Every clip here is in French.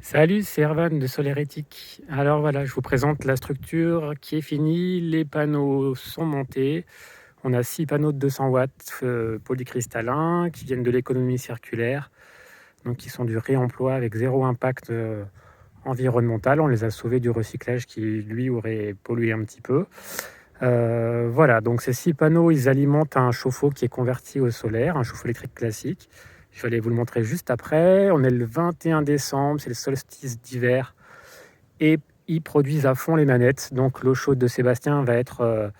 Salut, c'est Erwan de Solerétique. Alors voilà, je vous présente la structure qui est finie. Les panneaux sont montés. On a 6 panneaux de 200 watts polycristallins qui viennent de l'économie circulaire, donc qui sont du réemploi avec zéro impact environnemental. On les a sauvés du recyclage qui, lui, aurait pollué un petit peu. Voilà, donc ces 6 panneaux, ils alimentent un chauffe-eau qui est converti au solaire, un chauffe-eau électrique classique. Je vais aller vous le montrer juste après. On est le 21 décembre, c'est le solstice d'hiver et ils produisent à fond les manettes. Donc l'eau chaude de Sébastien va être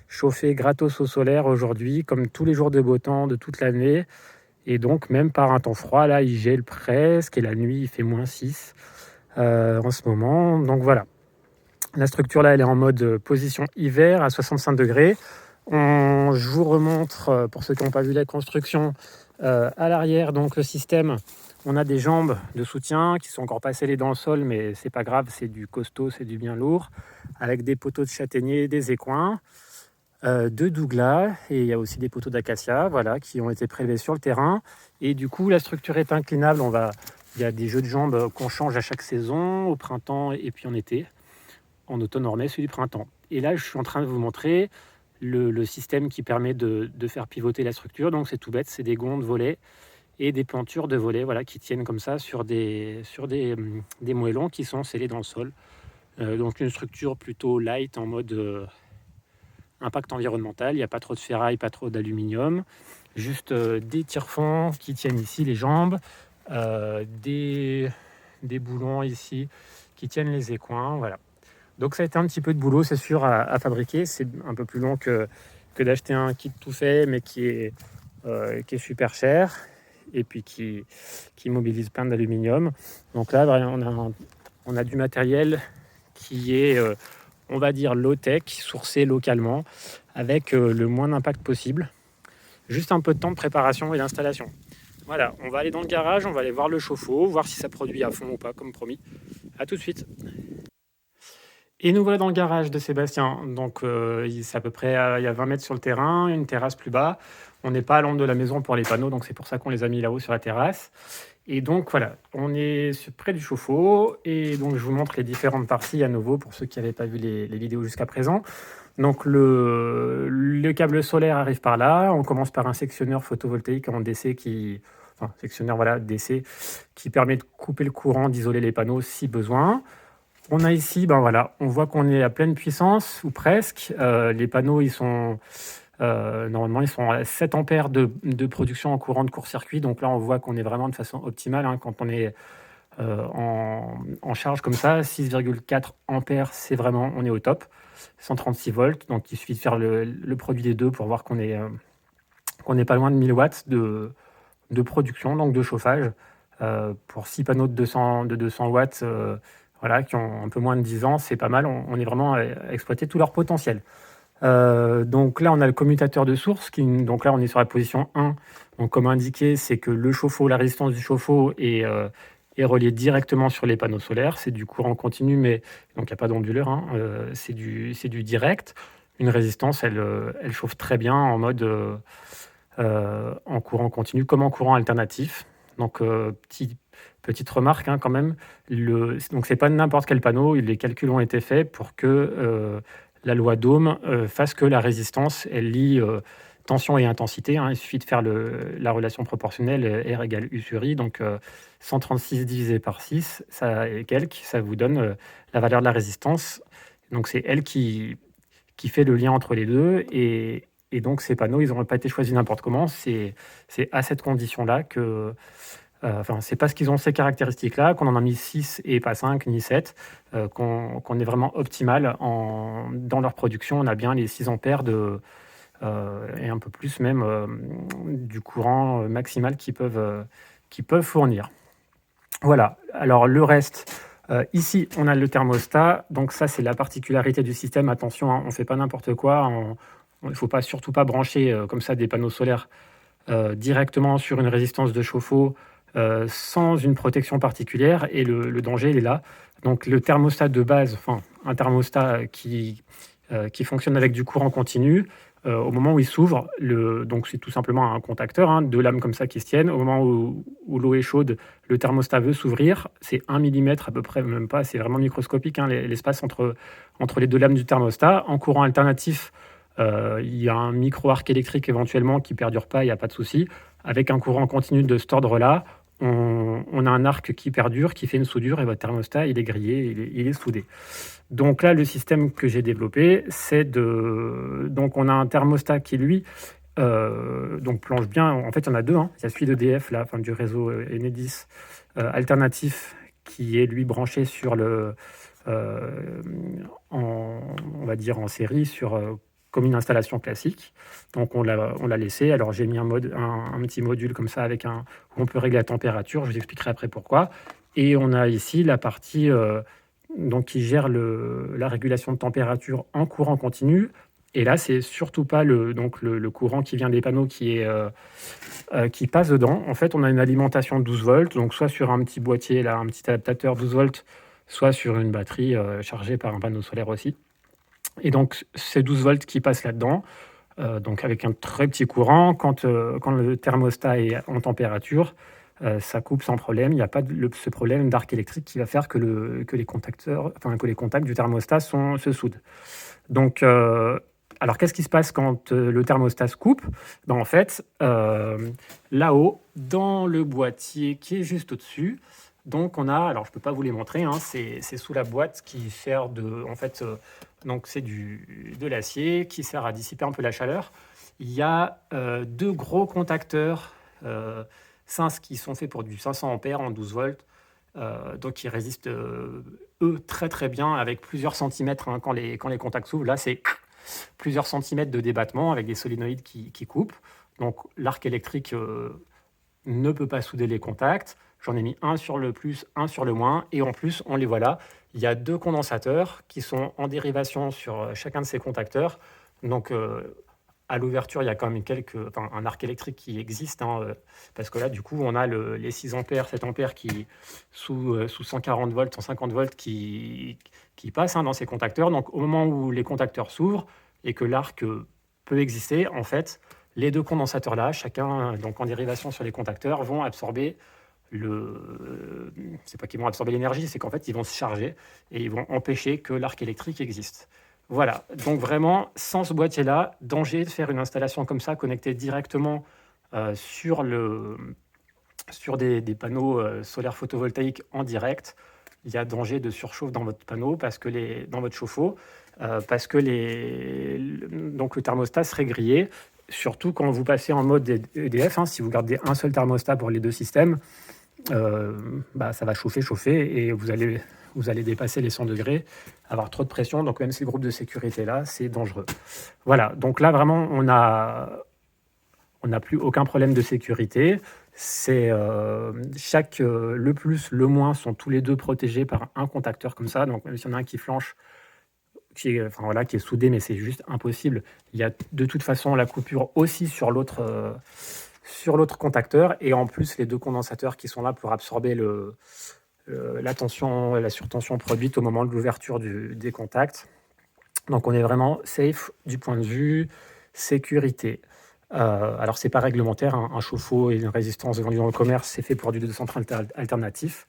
chauffée gratos au solaire aujourd'hui, comme tous les jours de beau temps de toute l'année. Et donc même par un temps froid, là il gèle presque et la nuit il fait -6 en ce moment. Donc voilà, la structure là elle est en mode position hiver à 65 degrés. Je vous remontre, pour ceux qui n'ont pas vu la construction, à l'arrière, donc le système, on a des jambes de soutien qui sont encore pas scellées dans le sol, mais c'est pas grave, c'est du costaud, c'est du bien lourd, avec des poteaux de châtaignier, des écoins, de douglas, et il y a aussi des poteaux d'acacia, voilà, qui ont été prélevés sur le terrain. Et du coup, la structure est inclinable. Il y a des jeux de jambes qu'on change à chaque saison, au printemps et puis en été. En automne, on remet celui du printemps. Et là, je suis en train de vous montrer le système qui permet de faire pivoter la structure. Donc c'est tout bête, c'est des gonds de volets et des plantures de volets, voilà, qui tiennent comme ça sur des moellons qui sont scellés dans le sol. Donc une structure plutôt light en mode impact environnemental. Il n'y a pas trop de ferraille, pas trop d'aluminium. Juste des tire-fonds qui tiennent ici les jambes, des boulons ici qui tiennent les écoins, voilà. Donc ça a été un petit peu de boulot, c'est sûr, à fabriquer. C'est un peu plus long que d'acheter un kit tout fait, mais qui est super cher et puis qui mobilise plein d'aluminium. Donc là, on a du matériel qui est, on va dire, low-tech, sourcé localement, avec le moins d'impact possible. Juste un peu de temps de préparation et d'installation. Voilà, on va aller dans le garage, on va aller voir le chauffe-eau, voir si ça produit à fond ou pas, comme promis. À tout de suite. Et nous voilà dans le garage de Sébastien. Donc, c'est à peu près, il y a 20 mètres sur le terrain, une terrasse plus bas. On n'est pas à l'angle de la maison pour les panneaux, donc c'est pour ça qu'on les a mis là-haut sur la terrasse. Et donc voilà, on est près du chauffe-eau. Et donc je vous montre les différentes parties à nouveau pour ceux qui n'avaient pas vu les vidéos jusqu'à présent. Donc le câble solaire arrive par là. On commence par un sectionneur photovoltaïque en DC sectionneur voilà, DC qui permet de couper le courant, d'isoler les panneaux si besoin. On a ici, ben voilà, on voit qu'on est à pleine puissance, ou presque. Les panneaux, normalement, ils sont à 7 ampères de production en courant de court-circuit. Donc là, on voit qu'on est vraiment de façon optimale, hein, quand on est en charge comme ça. 6,4 ampères, on est au top. 136 volts, donc il suffit de faire le produit des deux pour voir qu'on est pas loin de 1000 watts de production, donc de chauffage. Pour 6 panneaux de 200 watts, voilà, qui ont un peu moins de 10 ans, c'est pas mal. On est vraiment à exploiter tout leur potentiel. Donc là, on a le commutateur de source. Donc là, on est sur la position 1. Donc comme indiqué, c'est que le chauffe-eau, la résistance du chauffe-eau est reliée directement sur les panneaux solaires. C'est du courant continu, mais donc il n'y a pas d'onduleur, hein. C'est du direct. Une résistance, elle chauffe très bien en mode en courant continu comme en courant alternatif. Donc petite remarque, hein, quand même, donc c'est pas n'importe quel panneau, les calculs ont été faits pour que la loi d'Ohm fasse que la résistance, elle lie tension et intensité, hein. Il suffit de faire la relation proportionnelle R égale U sur I, donc 136 divisé par 6, ça vous donne la valeur de la résistance. Donc c'est elle qui fait le lien entre les deux, et donc ces panneaux, ils n'auraient pas été choisis n'importe comment, c'est à cette condition-là que... c'est parce qu'ils ont ces caractéristiques-là qu'on en a mis 6 et pas 5 ni 7, qu'on est vraiment optimal dans leur production. On a bien les 6 ampères et un peu plus même du courant maximal qu'ils peuvent fournir. Voilà, alors le reste, ici on a le thermostat, donc ça c'est la particularité du système. Attention, hein, on ne fait pas n'importe quoi, il ne faut surtout pas brancher comme ça des panneaux solaires directement sur une résistance de chauffe-eau sans une protection particulière, et le danger il est là. Donc le thermostat de base, un thermostat qui fonctionne avec du courant continu, au moment où il s'ouvre, donc c'est tout simplement un contacteur, hein, 2 lames comme ça qui se tiennent. Au moment où l'eau est chaude, le thermostat veut s'ouvrir. C'est 1 millimètre à peu près, même pas, c'est vraiment microscopique, hein, l'espace entre les 2 lames du thermostat. En courant alternatif, il y a un micro-arc électrique éventuellement qui ne perdure pas, il n'y a pas de souci. Avec un courant continu de cet ordre-là, on a un arc qui perdure, qui fait une soudure, et votre thermostat, il est grillé, il est soudé. Donc là, le système que j'ai développé, donc on a un thermostat qui, lui, donc plonge bien. En fait, il y en a deux, hein. Il y a celui d'EDF, là, enfin, du réseau Enedis alternatif, qui est, lui, branché sur on va dire en série, comme une installation classique. Donc on l'a laissé. Alors j'ai mis un petit module comme ça où on peut régler la température. Je vous expliquerai après pourquoi. Et on a ici la partie donc qui gère la régulation de température en courant continu. Et là, c'est surtout pas le courant qui vient des panneaux qui passe dedans. En fait, on a une alimentation 12 volts, donc soit sur un petit boîtier, là, un petit adaptateur 12 volts, soit sur une batterie chargée par un panneau solaire aussi. Et donc, c'est 12 volts qui passent là-dedans, donc avec un très petit courant. Quand le thermostat est en température, ça coupe sans problème. Il n'y a pas ce problème d'arc électrique qui va faire que les contacts du thermostat se soudent. Donc, alors qu'est-ce qui se passe quand le thermostat se coupe? En fait, là-haut, dans le boîtier qui est juste au-dessus, donc on a, alors je ne peux pas vous les montrer, hein, c'est sous la boîte qui sert en fait, donc c'est de l'acier qui sert à dissiper un peu la chaleur. Il y a 2 gros contacteurs qui sont faits pour du 500 ampères en 12 volts, donc qui résistent eux très très bien avec plusieurs centimètres, hein, quand les contacts s'ouvrent. Là, c'est plusieurs centimètres de débattement avec des solénoïdes qui coupent. Donc l'arc électrique ne peut pas souder les contacts. J'en ai mis un sur le plus, un sur le moins, et en plus, on les voit là. Il y a 2 condensateurs qui sont en dérivation sur chacun de ces contacteurs. Donc, à l'ouverture, il y a quand même un arc électrique qui existe, hein, parce que là, du coup, on a les 6 ampères, 7 ampères qui, sous 140 volts, 150 volts qui passent, hein, dans ces contacteurs. Donc, au moment où les contacteurs s'ouvrent et que l'arc peut exister, en fait, les 2 condensateurs-là, chacun donc en dérivation sur les contacteurs, vont absorber c'est pas qu'ils vont absorber l'énergie, c'est qu'en fait, ils vont se charger et ils vont empêcher que l'arc électrique existe. Voilà, donc vraiment, sans ce boîtier-là, danger de faire une installation comme ça, connectée directement sur des panneaux solaires photovoltaïques en direct. Il y a danger de surchauffe dans votre panneau, dans votre chauffe-eau, parce que donc le thermostat serait grillé, surtout quand vous passez en mode EDF, hein. Si vous gardez un seul thermostat pour les 2 systèmes, ça va chauffer, et vous allez dépasser les 100 degrés, avoir trop de pression. Donc même si le groupe de sécurité est là, c'est dangereux. Voilà, donc là vraiment, on n'a plus aucun problème de sécurité. C'est le plus, le moins sont tous les 2 protégés par un contacteur comme ça. Donc même s'il y en a un qui flanche, qui est soudé, mais c'est juste impossible. Il y a de toute façon la coupure aussi sur l'autre contacteur, et en plus les 2 condensateurs qui sont là pour absorber la surtension produite au moment de l'ouverture des contacts. Donc on est vraiment safe du point de vue sécurité. Alors c'est pas réglementaire, hein, un chauffe-eau et une résistance vendue dans le commerce, c'est fait pour du 230 alternatif.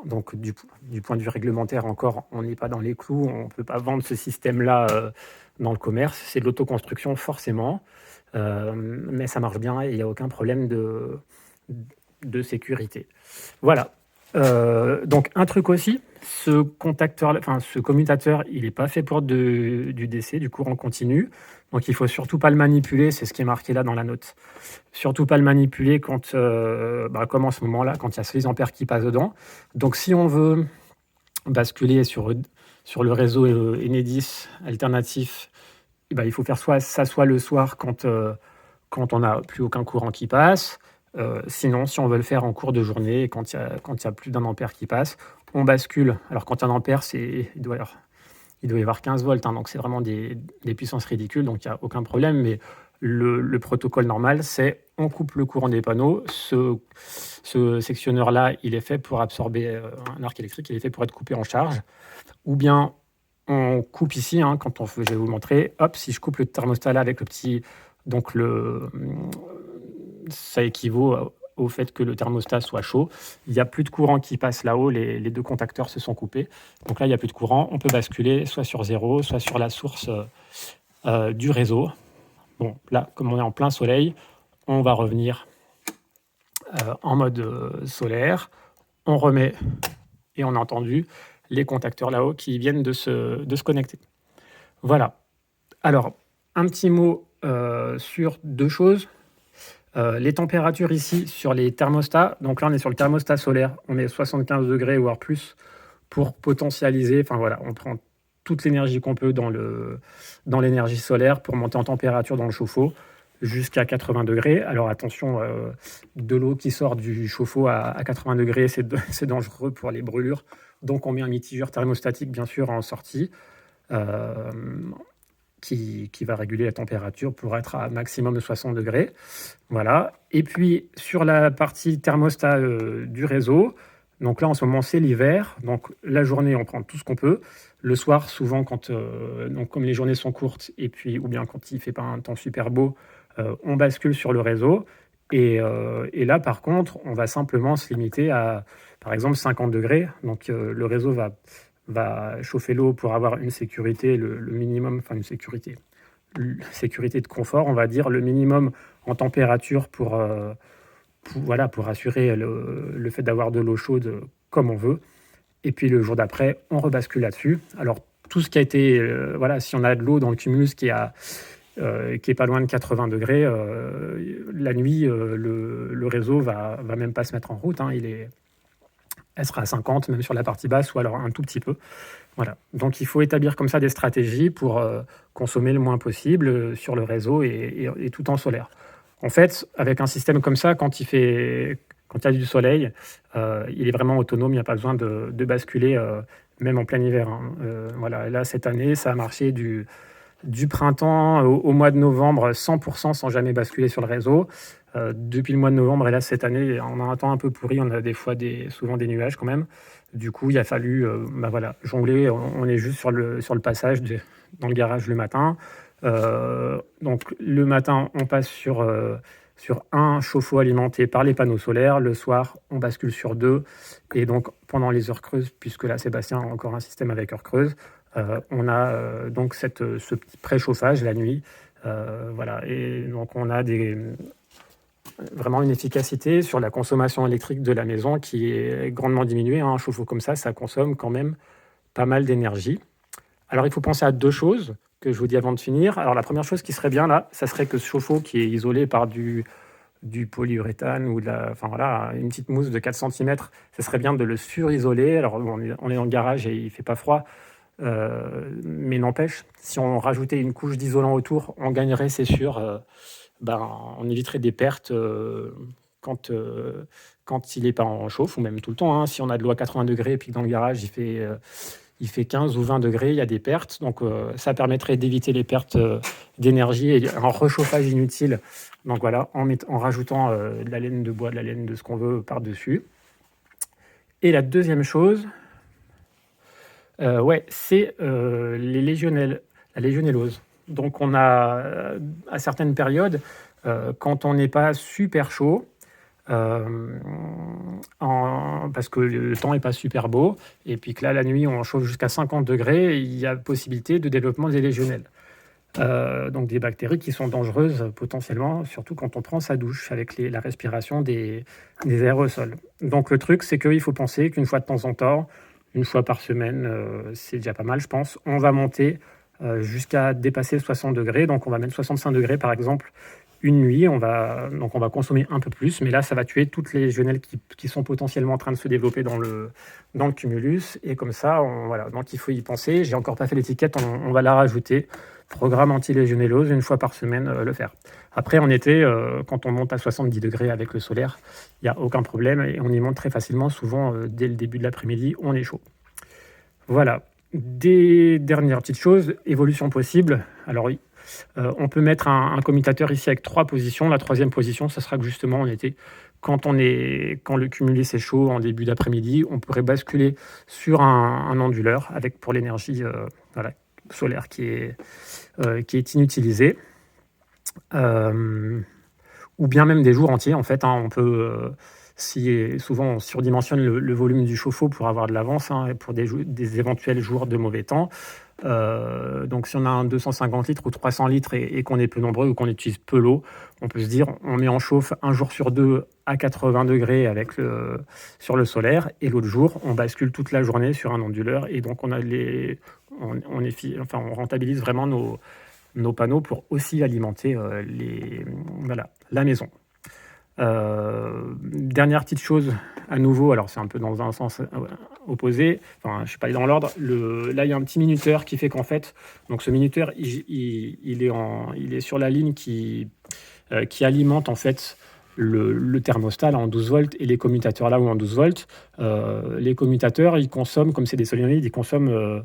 Donc du point de vue réglementaire encore, on n'est pas dans les clous, on ne peut pas vendre ce système-là dans le commerce. C'est de l'autoconstruction forcément, mais ça marche bien et il n'y a aucun problème de sécurité. Voilà. Donc un truc aussi, ce commutateur, il n'est pas fait pour du DC, du courant continu. Donc il faut surtout pas le manipuler, c'est ce qui est marqué là dans la note. Surtout pas le manipuler comme en ce moment-là, quand il y a 6 ampères qui passent dedans. Donc si on veut basculer sur le réseau Enedis alternatif, il faut faire soit le soir quand on n'a plus aucun courant qui passe. Sinon, si on veut le faire en cours de journée, quand il y a plus d'1 ampère qui passe, on bascule. Alors quand il y a 1 ampère, il doit y avoir 15 volts, hein, donc c'est vraiment des puissances ridicules, donc il n'y a aucun problème. Mais le protocole normal, c'est on coupe le courant des panneaux. Ce sectionneur-là, il est fait pour absorber un arc électrique, il est fait pour être coupé en charge. Ou bien on coupe ici, hein, je vais vous montrer, hop, si je coupe le thermostat là avec le petit, donc ça équivaut au fait que le thermostat soit chaud. Il n'y a plus de courant qui passe là-haut, les deux contacteurs se sont coupés. Donc là, il n'y a plus de courant, on peut basculer soit sur 0, soit sur la source du réseau. Bon, là, comme on est en plein soleil, on va revenir en mode solaire. On remet, et on a entendu les contacteurs là-haut qui viennent de se connecter. Voilà. Alors, un petit mot sur deux choses. Les températures ici sur les thermostats. Donc là, on est sur le thermostat solaire. On est 75 degrés, voire plus, pour potentialiser. Enfin voilà, on prend toute l'énergie qu'on peut dans l'énergie solaire pour monter en température dans le chauffe-eau jusqu'à 80 degrés. Alors attention, de l'eau qui sort du chauffe-eau à 80 degrés, c'est dangereux pour les brûlures. Donc on met un mitigeur thermostatique, bien sûr, en sortie, qui va réguler la température pour être à maximum de 60 degrés. Voilà. Et puis sur la partie thermostat du réseau, donc là en ce moment c'est l'hiver, donc la journée on prend tout ce qu'on peut. Le soir, souvent, donc comme les journées sont courtes, et puis ou bien quand il ne fait pas un temps super beau, on bascule sur le réseau. Et là, par contre, on va simplement se limiter à, par exemple, 50 degrés. Donc le réseau va chauffer l'eau pour avoir une sécurité, le minimum, enfin une sécurité de confort, on va dire, le minimum en température pour assurer le fait d'avoir de l'eau chaude comme on veut. Et puis le jour d'après, on rebascule là-dessus. Alors tout ce qui a été, si on a de l'eau dans le cumulus qui est pas loin de 80 degrés, la nuit, le réseau va même pas se mettre en route. Hein, elle sera à 50, même sur la partie basse, ou alors un tout petit peu. Voilà. Donc il faut établir comme ça des stratégies pour consommer le moins possible sur le réseau et tout en solaire. En fait, avec un système comme ça, quand il y a du soleil, il est vraiment autonome, il n'y a pas besoin de basculer, même en plein hiver. Hein. Voilà. Et là, cette année, ça a marché du printemps au mois de novembre, 100% sans jamais basculer sur le réseau. Depuis le mois de novembre, et là, cette année, on a un temps un peu pourri, on a souvent des nuages quand même. Du coup, il a fallu jongler. On est juste sur le passage dans le garage le matin. Donc, le matin, on passe sur un chauffe-eau alimenté par les panneaux solaires. Le soir, on bascule sur 2. Et donc, pendant les heures creuses, puisque là, Sébastien a encore un système avec heures creuses, on a donc ce petit préchauffage la nuit. Voilà. Et donc, on a vraiment une efficacité sur la consommation électrique de la maison qui est grandement diminuée. Un chauffe-eau comme ça consomme quand même pas mal d'énergie. Alors, il faut penser à deux choses que je vous dis avant de finir. Alors, la première chose qui serait bien là, ça serait que ce chauffe-eau qui est isolé par du polyuréthane ou une petite mousse de 4 cm, ça serait bien de le surisoler. Alors, on est dans le garage et il ne fait pas froid, mais n'empêche, si on rajoutait une couche d'isolant autour, on gagnerait, c'est sûr. On éviterait des pertes quand il n'est pas en chauffe, ou même tout le temps. Hein. Si on a de l'eau à 80 degrés et puis que dans le garage, il fait 15 ou 20 degrés, il y a des pertes. Donc, ça permettrait d'éviter les pertes d'énergie et un rechauffage inutile. Donc, voilà, en rajoutant de la laine de bois, de la laine de ce qu'on veut par-dessus. Et la deuxième chose, c'est les légionelles, la légionellose. Donc, on a à certaines périodes, quand on n'est pas super chaud, parce que le temps n'est pas super beau, et puis que là, la nuit, on chauffe jusqu'à 50 degrés, il y a possibilité de développement des légionelles. Donc des bactéries qui sont dangereuses potentiellement, surtout quand on prend sa douche avec la respiration des aérosols. Donc le truc, c'est qu'il faut penser qu'une fois de temps en temps, une fois par semaine, c'est déjà pas mal, je pense, on va monter jusqu'à dépasser 60 degrés. Donc on va mettre 65 degrés par exemple une nuit. On va consommer un peu plus, mais là ça va tuer toutes les légionelles qui sont potentiellement en train de se développer dans le cumulus. Et comme ça, donc il faut y penser. J'ai encore pas fait l'étiquette, on va la rajouter. Programme anti-légionellose, une fois par semaine, le faire. Après, en été, quand on monte à 70 degrés avec le solaire, il n'y a aucun problème et on y monte très facilement. Souvent, dès le début de l'après-midi, on est chaud. Voilà. Des dernières petites choses, évolution possible. Alors, On peut mettre un commutateur ici avec 3 positions. La troisième position, ça sera que justement en été, quand le cumulé c'est chaud en début d'après-midi, on pourrait basculer sur un onduleur avec pour l'énergie voilà, solaire qui est inutilisée. Ou bien même des jours entiers en fait, hein. On peut, souvent on surdimensionne le volume du chauffe-eau pour avoir de l'avance, hein, pour des éventuels jours de mauvais temps. Donc si on a un 250 litres ou 300 litres et qu'on est peu nombreux ou qu'on utilise peu l'eau, on peut se dire on met en chauffe un jour sur 2 à 80 degrés sur le solaire, et l'autre jour on bascule toute la journée sur un onduleur, et donc on rentabilise vraiment nos panneaux pour aussi alimenter la maison. Dernière petite chose à nouveau, alors c'est un peu dans un sens opposé, enfin je ne suis pas allé dans l'ordre, là il y a un petit minuteur qui fait qu'en fait, donc ce minuteur il est sur la ligne qui alimente en fait le thermostat là, en 12 volts, et les commutateurs là où en 12 volts. Les commutateurs, ils consomment, comme c'est des solénoïdes, ils consomment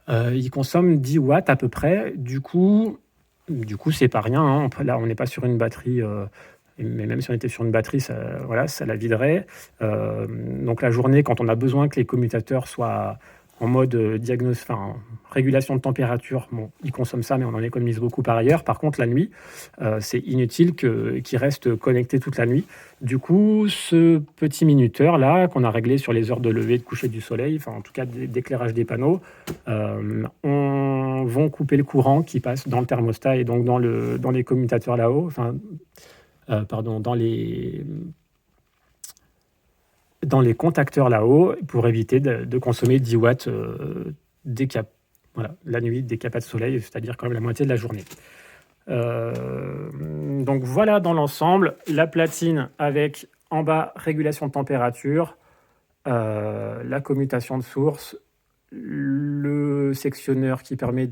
10 watts à peu près. Du coup, c'est pas rien, hein. Là, on n'est pas sur une batterie, mais même si on était sur une batterie, ça la viderait. Donc la journée, quand on a besoin que les commutateurs soient en mode régulation de température, bon, ils consomment ça, mais on en économise beaucoup par ailleurs. Par contre, la nuit, c'est inutile qu'ils restent connectés toute la nuit. Du coup, ce petit minuteur-là, qu'on a réglé sur les heures de lever et de coucher du soleil, enfin en tout cas d'éclairage des panneaux, vont couper le courant qui passe dans le thermostat et donc dans les commutateurs là-haut, dans les contacteurs là-haut, pour éviter de consommer 10 watts la nuit dès qu'il n'y a pas de soleil, c'est-à-dire quand même la moitié de la journée. Donc voilà dans l'ensemble, la platine avec en bas régulation de température, la commutation de source, le sectionneur qui permet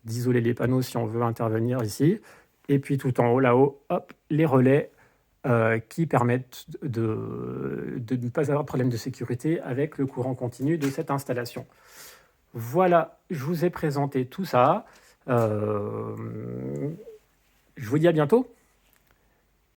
d'isoler les panneaux si on veut intervenir ici, et puis tout en haut là-haut, hop, les relais qui permettent de ne pas avoir de problème de sécurité avec le courant continu de cette installation. Voilà, je vous ai présenté tout ça. Je vous dis à bientôt.